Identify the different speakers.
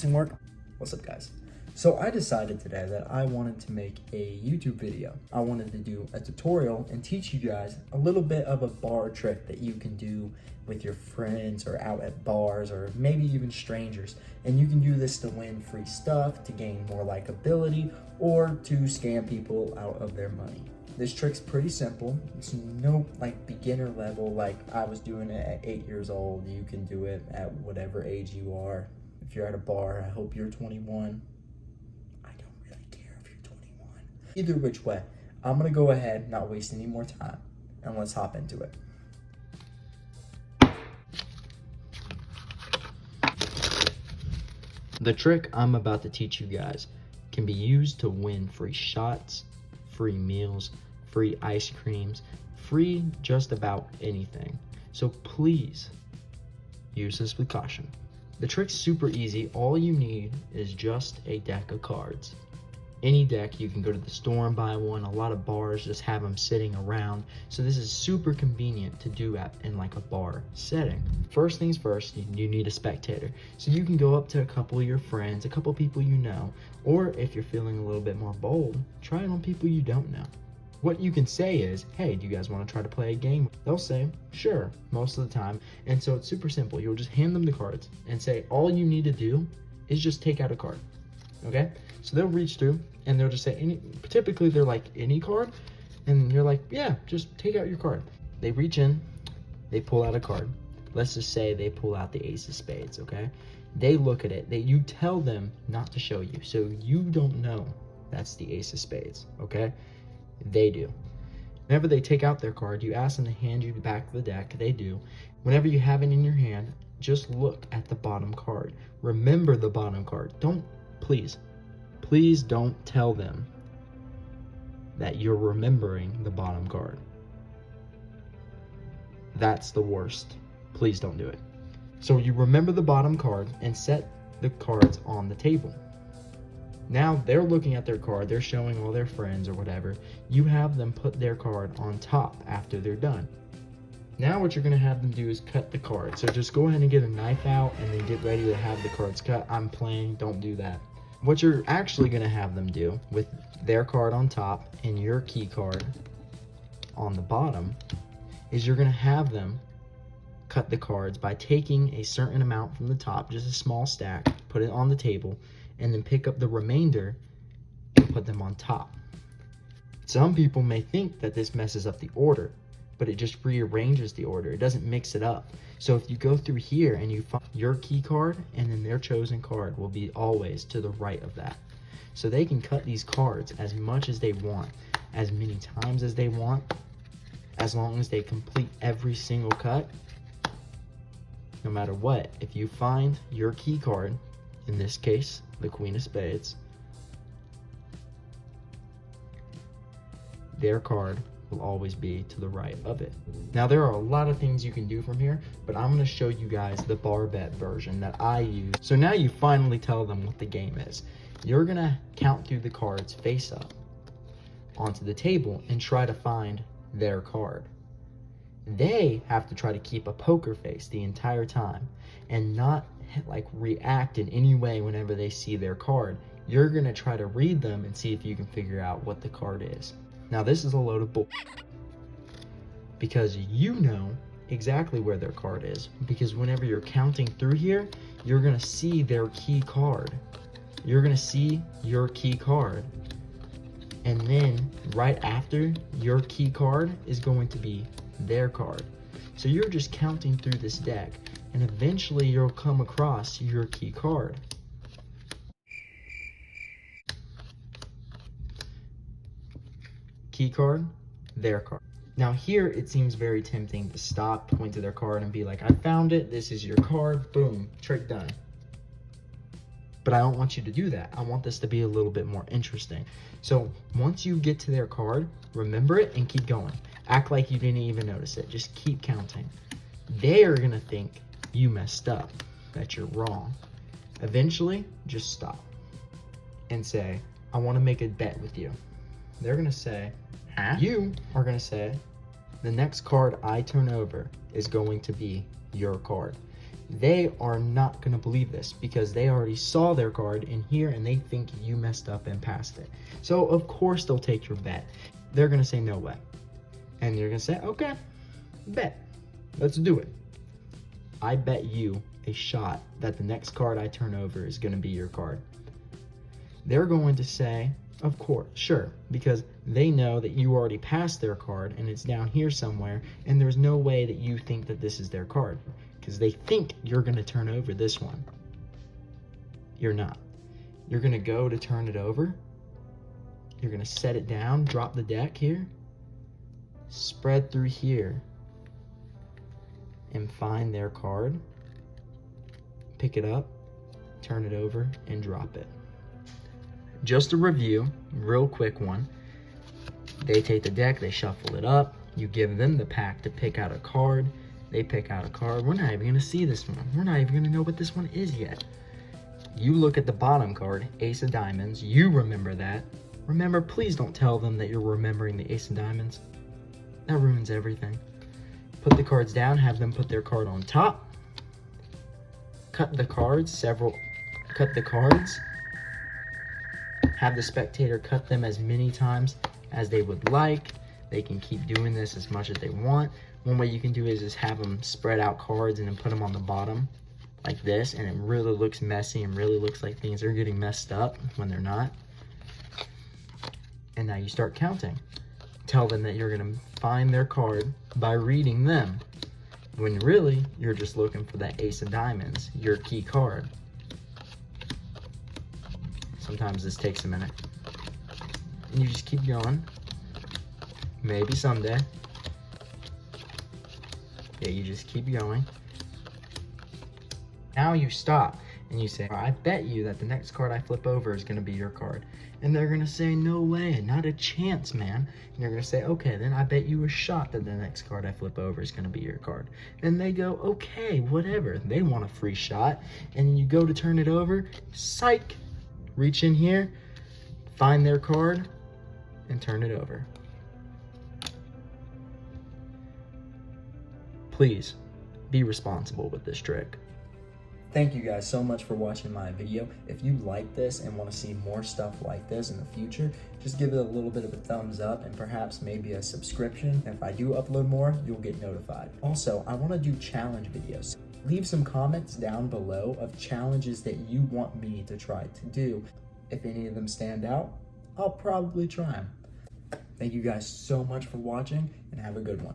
Speaker 1: this thing work? What's up, guys? So I decided today that I wanted to make a YouTube video. I wanted to do a tutorial and teach you guys a little bit of a bar trick that you can do with your friends or out at bars or maybe even strangers. And you can do this to win free stuff, to gain more likability, or to scam people out of their money. This trick's pretty simple. It's no beginner level like I was doing it at 8 years old. You can do it at whatever age you are. If you're at a bar, I hope you're 21. I don't really care if you're 21. Either which way, I'm gonna go ahead, not waste any more time, and let's hop into it. The trick I'm about to teach you guys can be used to win free shots, free meals, free ice creams, free just about anything. So please use this with caution. The trick's super easy. All you need is just a deck of cards. Any deck, you can go to the store and buy one. A lot of bars just have them sitting around. So this is super convenient to do in like a bar setting. First things first, you need a spectator. So you can go up to a couple of your friends, a couple people you know, or if you're feeling a little bit more bold, try it on people you don't know. What you can say is, hey, do you guys want to try to play a game? They'll say, sure, most of the time. And so it's super simple. You'll just hand them the cards and say, all you need to do is just take out a card, okay? So they'll reach through and they'll just say, typically they're like, any card? And you're like, yeah, just take out your card. They reach in, they pull out a card. Let's just say they pull out the ace of spades, okay? They look at it, you tell them not to show you, so you don't know that's the ace of spades, okay? They do. Whenever they take out their card, you ask them to hand you back the deck. They do. Whenever you have it in your hand, just look at the bottom card. Remember the bottom card. Please don't tell them that you're remembering the bottom card. That's the worst. Please don't do it. So you remember the bottom card and set the cards on the table. Now they're looking at their card, they're showing all their friends or whatever. You have them put their card on top after they're done. Now what you're gonna have them do is cut the card. So just go ahead and get a knife out and then get ready to have the cards cut. I'm playing, don't do that. What you're actually gonna have them do with their card on top and your key card on the bottom is you're gonna have them cut the cards by taking a certain amount from the top, just a small stack, put it on the table, and then pick up the remainder and put them on top. Some people may think that this messes up the order, but it just rearranges the order. It doesn't mix it up. So if you go through here and you find your key card and then their chosen card will be always to the right of that. So they can cut these cards as much as they want, as many times as they want, as long as they complete every single cut. No matter what, if you find your key card, in this case, the Queen of Spades, their card will always be to the right of it. Now there are a lot of things you can do from here, but I'm gonna show you guys the bar bet version that I use. So now you finally tell them what the game is. You're gonna count through the cards face up onto the table and try to find their card. They have to try to keep a poker face the entire time and not react in any way whenever they see their card. You're gonna try to read them and see if you can figure out what the card is. Now this is a load of bull, because you know exactly where their card is, because whenever you're counting through here, you're gonna see their key card. You're gonna see your key card, and then right after your key card is going to be their card. So you're just counting through this deck, and eventually you'll come across your key card. Key card, their card. Now here it seems very tempting to stop, point to their card and be like, I found it, this is your card, boom, trick done. But I don't want you to do that. I want this to be a little bit more interesting. So once you get to their card, remember it and keep going. Act like you didn't even notice it. Just keep counting. They are gonna think you messed up, that you're wrong. Eventually, just stop and say, I want to make a bet with you. They're gonna say, huh? You are gonna say, the next card I turn over is going to be your card. they are not going to believe this because they already saw their card in here and they think you messed up and passed it. So of course they'll take your bet. They're going to say no way. And you're going to say, okay, bet. Let's do it. I bet you a shot that the next card I turn over is going to be your card. They're going to say, of course, sure, because they know that you already passed their card and it's down here somewhere, and there's no way that you think that this is their card because they think you're going to turn over this one. You're not. You're going to go to turn it over. You're going to set it down, drop the deck here, spread through here, and find their card. Pick it up, turn it over, and drop it. Just a review, real quick one. They take the deck, they shuffle it up. You give them the pack to pick out a card. They pick out a card. We're not even going to see this one. We're not even going to know what this one is yet. You look at the bottom card, Ace of Diamonds. You remember that. Remember, please don't tell them that you're remembering the Ace of Diamonds. That ruins everything. Put the cards down, have them put their card on top. Cut the cards, cut the cards. Have the spectator cut them as many times as they would like. They can keep doing this as much as they want. One way you can do is just have them spread out cards and then put them on the bottom like this, and it really looks messy and really looks like things are getting messed up when they're not. And now you start counting. Tell them that you're going to find their card by reading them, when really you're just looking for that Ace of Diamonds, your key card. Sometimes this takes a minute. And you just keep going. Maybe someday. Yeah, you just keep going. Now you stop and you say, I bet you that the next card I flip over is going to be your card. And they're going to say, no way, not a chance, man. And you're going to say, okay, then I bet you a shot that the next card I flip over is going to be your card. And they go, okay, whatever. They want a free shot. And you go to turn it over, psych. Reach in here, find their card, and turn it over. Please, be responsible with this trick. Thank you guys so much for watching my video. If you like this and want to see more stuff like this in the future, just give it a little bit of a thumbs up and perhaps maybe a subscription. If I do upload more, you'll get notified. Also, I want to do challenge videos. Leave some comments down below of challenges that you want me to try to do. If any of them stand out, I'll probably try them. Thank you guys so much for watching and have a good one.